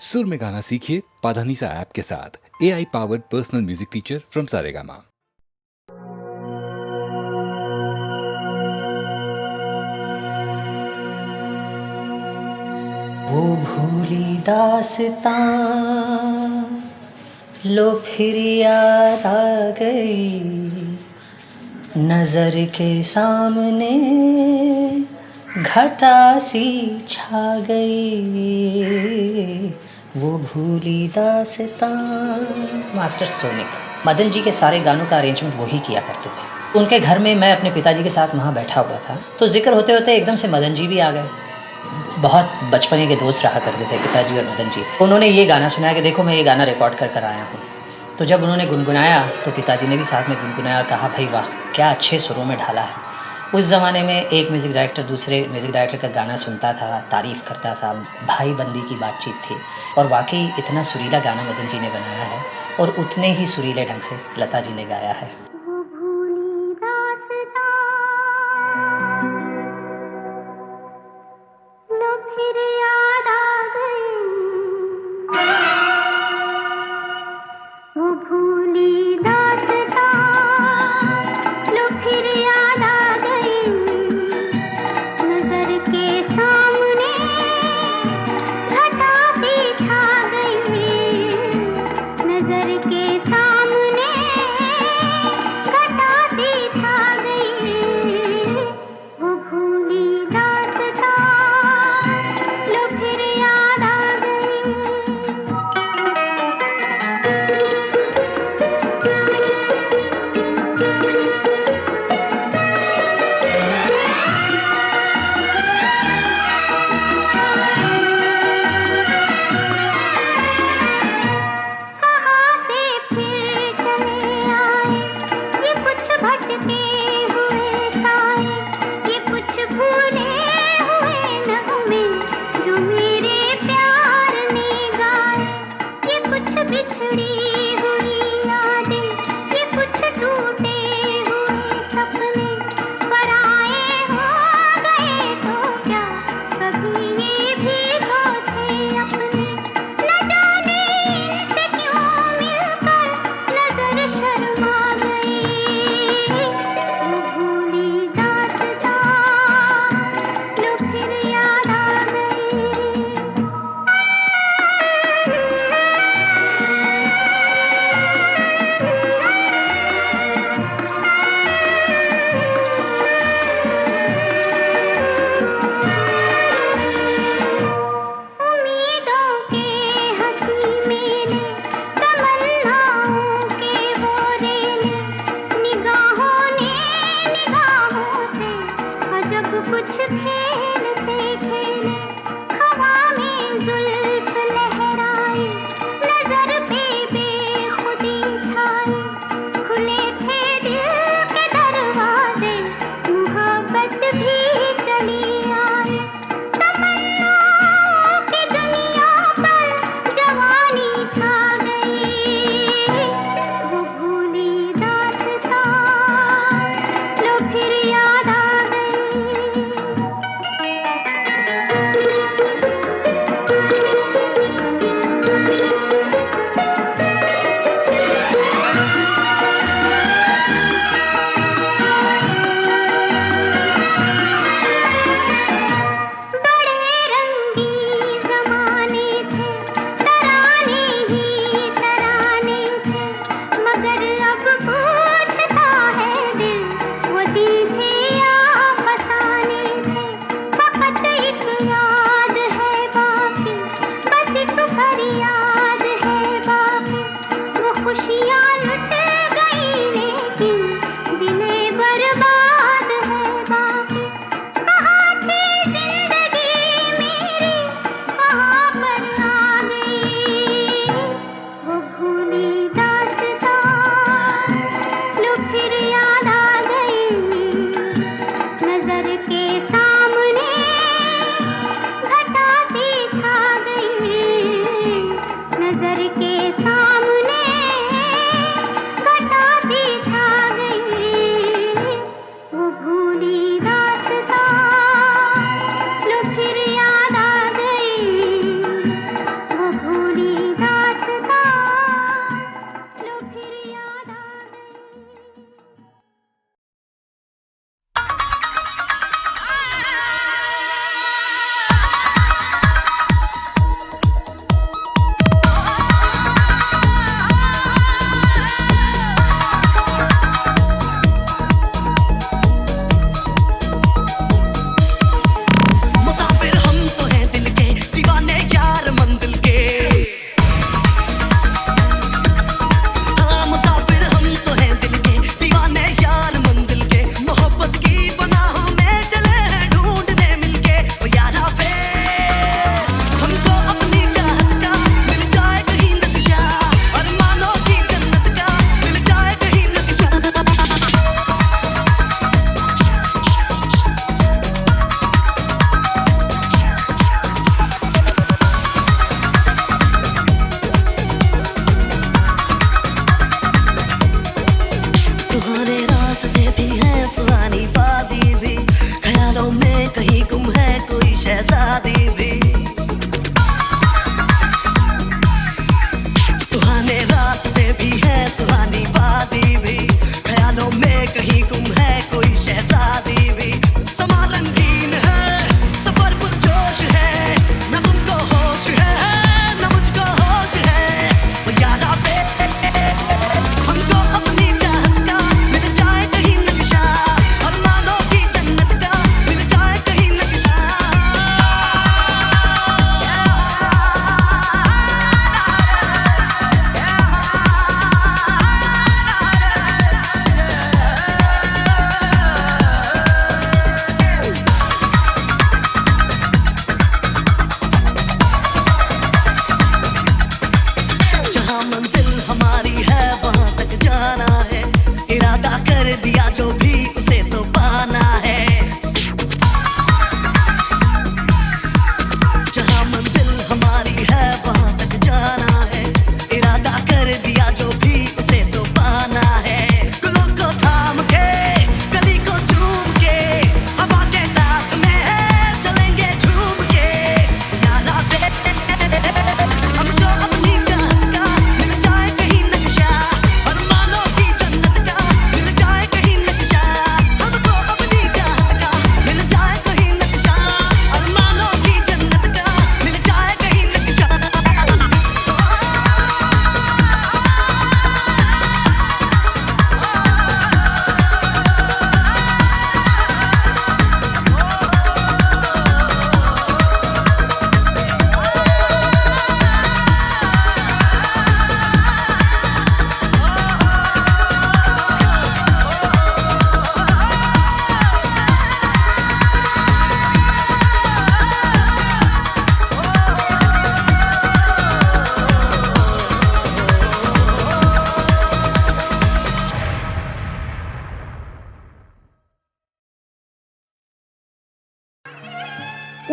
सुर में गाना सीखिए पाधानीसा ऐप के साथ। AI powered personal music teacher from Saregama. वो भूली दास्तां लो फिर याद आ गई, नजर के सामने घटा सी छा गई, वो भूली दास्तां। मास्टर सोनिक मदन जी के सारे गानों का अरेंजमेंट वही किया करते थे। उनके घर में मैं अपने पिताजी के साथ वहाँ बैठा हुआ था, तो जिक्र होते होते एकदम से मदन जी भी आ गए। बहुत बचपने के दोस्त रहा करते थे पिताजी और मदन जी। उन्होंने ये गाना सुनाया कि देखो मैं ये गाना रिकॉर्ड कर कर आया हूँ। तो जब उन्होंने गुनगुनाया तो पिताजी ने भी साथ में गुनगुनाया और कहा भाई वाह क्या अच्छे सुरों में ढाला है। उस ज़माने में एक म्यूज़िक डायरेक्टर दूसरे म्यूज़िक डायरेक्टर का गाना सुनता था, तारीफ़ करता था, भाई बंदी की बातचीत थी। और वाकई इतना सुरीला गाना मदन जी ने बनाया है और उतने ही सुरीले ढंग से लता जी ने गाया है।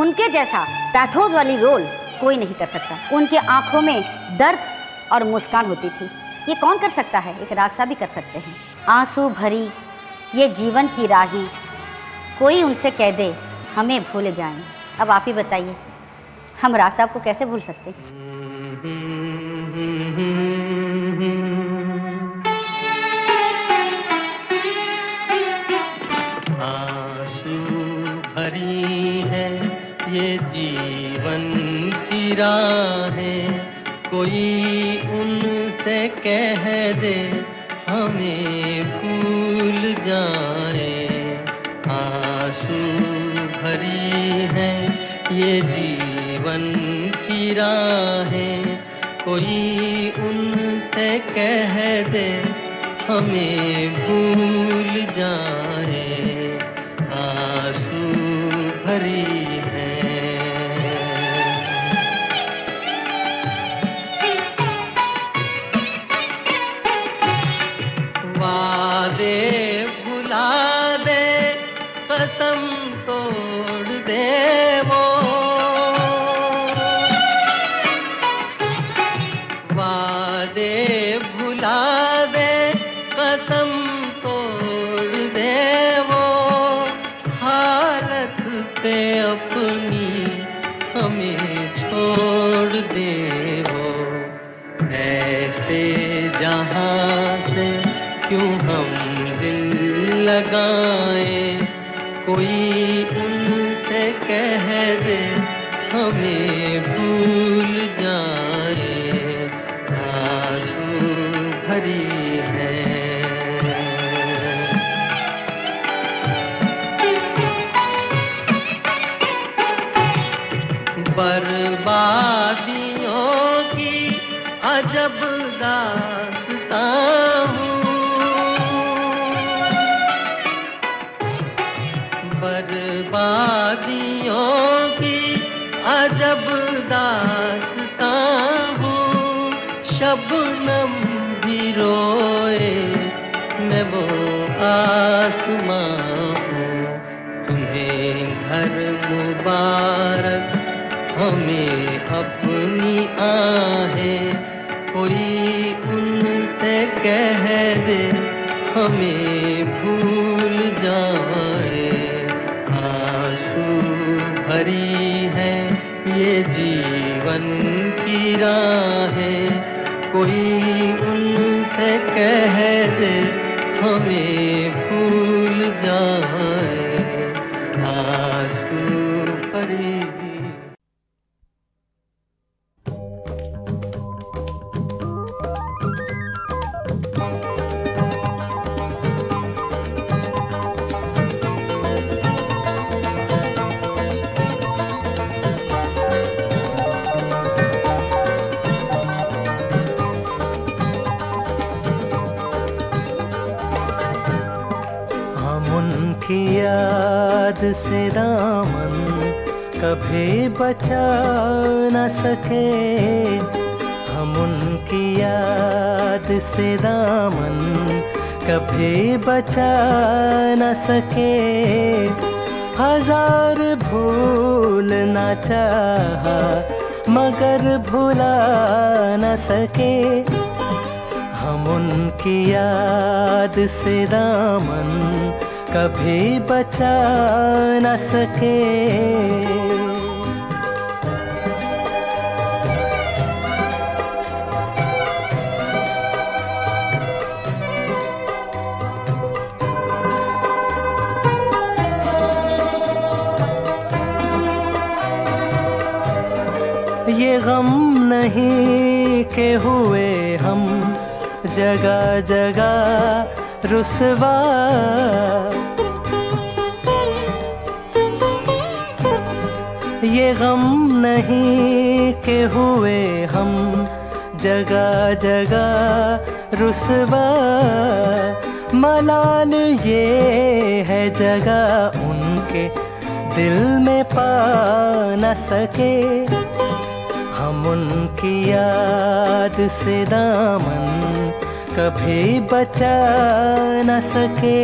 उनके जैसा पैथोस वाली रोल कोई नहीं कर सकता। उनकी आंखों में दर्द और मुस्कान होती थी। ये कौन कर सकता है? एक राज साहब भी कर सकते हैं। आंसू भरी ये जीवन की राही, कोई उनसे कह दे हमें भूल जाएं। अब आप ही बताइए, हम राज साहब को कैसे भूल सकते हैं? आंसू भरी है ये जीवन की राहें, कोई उनसे कह दे हमें भूल जाए। आंसू भरी है ये जीवन की राहें, कोई उनसे कह दे हमें भूल जाए। आंसू भरी है। वादे भुला दे, कसम तोड़ दे वो, वादे भुला दे, कसम तोड़ दे वो, हालत पे अपनी हमें छोड़ दे वो। ऐसे जहां से क्यों हम दिल लगाए, कोई उनसे कह दे हमें भूल जाए। आंसू भरी है। बर्बादियों की अजब दास्तां हूँ, बर्बादियों की अजब दास्तां हूँ। शबनम भी रोए मैं वो आसमां हूँ। तुम्हें घर मुबारक हमें अपनी आहें, कोई उनसे कह दे हमें भूल जाए। आंसू भरी है ये जीवन की राहें, कोई उनसे कह दे हमें भूल जाए। आंसू भरी। की याद से दामन कभी बचा न सके, हम उनकी याद से दामन कभी बचा न सके। हजार भूलना चाहा मगर भुला न सके, हम उनकी याद से दामन कभी बचा न सके। ये गम नहीं के हुए हम जगह जगह रुसवा, ये गम नहीं के हुए हम जगह जगह रुसवा। मलाल ये है जगह उनके दिल में पा न सके, हम उनकी याद से दामन कभी बचा न सके।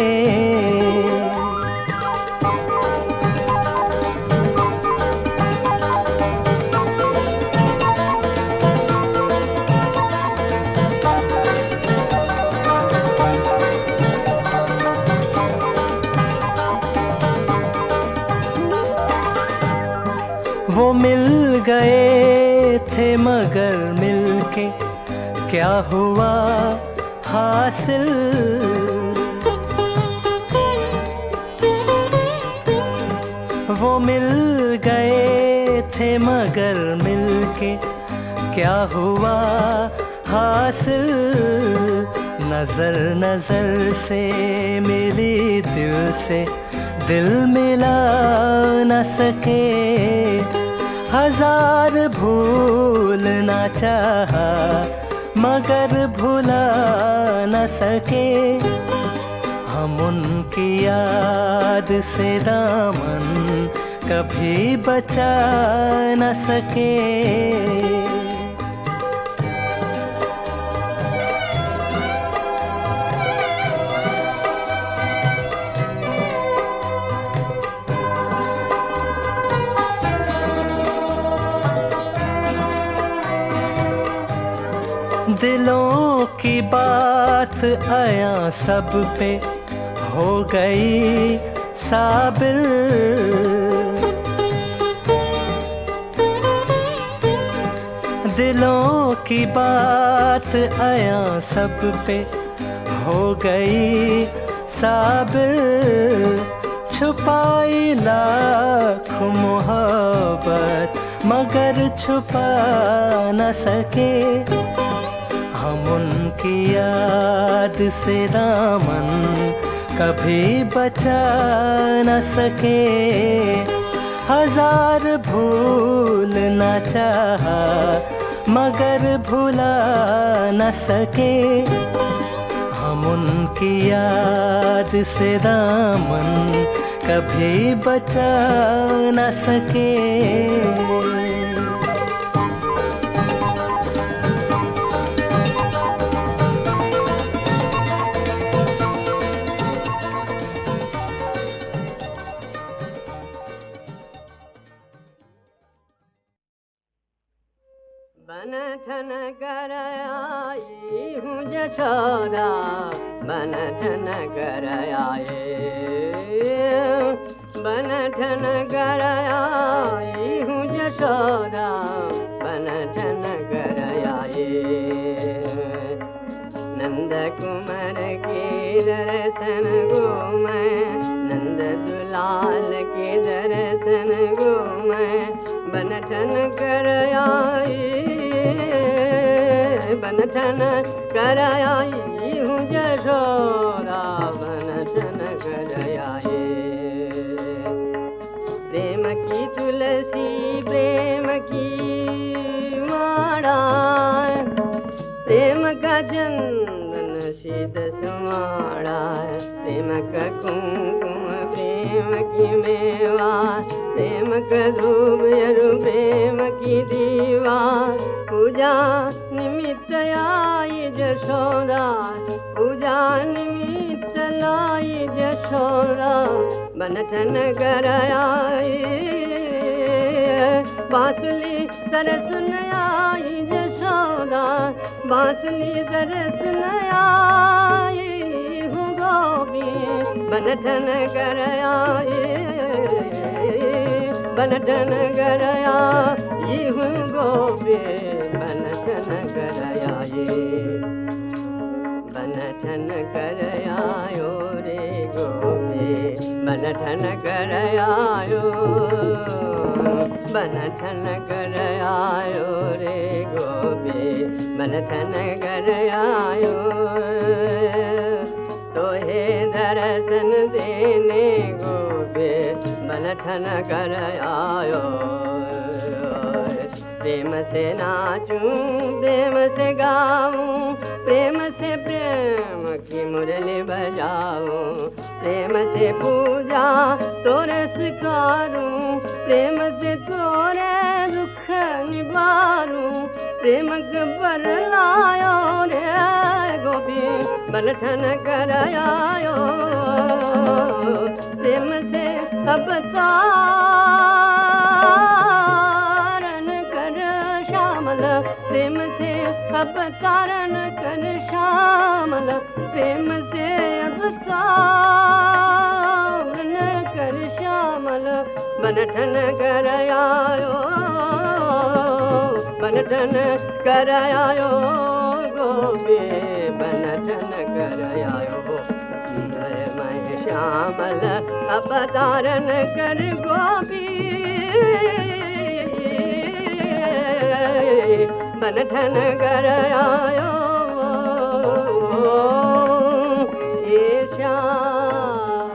मगर मिलके क्या हुआ हासिल। वो मिल गए थे मगर मिलके क्या हुआ हासिल। नजर नजर से मिली दिल से दिल मिला न सके। हजार भूलना चाहा मगर भुला न सके। हम उनकी याद से दामन कभी बचा न सके। दिलों की बात आया सब पे हो गई साबिल। दिलों की बात आया सब पे हो गई साबिल। छुपाई लाख मोहब्बत मगर छुपा न सके। हम उनकी याद से दामन कभी बचा न सके। हजार भूलना चाहा मगर भुला न सके। हम उनकी याद से दामन कभी बचा न सके। बन ठन कर आई हूँ यशोदा, बन ठन कर आई, बन ठन कर आई हूँ यशोदा, बन ठन कर आई। नंद कुमार के दर्शन घूमै, नंद दुलाल के दर्शन घूमै, बन ठन कर आई, बन ठन कर आई हूँ यशोदा, बन ठन कर आई। प्रेम की तुलसी प्रेम की माला, प्रेम का चंदन शीत सुमाड़ा, प्रेम का कुमकुम प्रेम की मेवा, प्रेम का धूप यरु प्रेम की दीवा, पूजा निमित्त आई यशोदा, पूजा निमित्त लाई यशोदा, बन ठन कर आई। बांसुली सरस आई यशोदा, बांसुली सरस आई हूँ गोपी, बन ठन कर आई, बन ठन कर आई हूँ गोपी, बन ठन कर आई, बन ठन कर आयो रे गोपी, बन ठन कर आयो, बन ठन कर आयो रे गोपी, बन ठन कर आयो। तो हे दर्शन देने गोपी, बन ठन कर आयो। प्रेम से नाचूं प्रेम से गाऊं, प्रेम से प्रेम की मुरली बजाऊं, प्रेम से पूजा तोरे स्वीकारूं, प्रेम से तोरे दुख निवारूं, प्रेम पर लायो रे गोपी, बन ठन कर आयो। प्रेम से अब प्रेम से अब तारण कर श्यामल, प्रेम से अब तारण कर श्यामल, बन ठन कर आयो, बनठन कर आयो गोपी बनठन कर आयो मैं श्यामल अवतारन कर गोपी बनठन कर आयो ये श्यामला।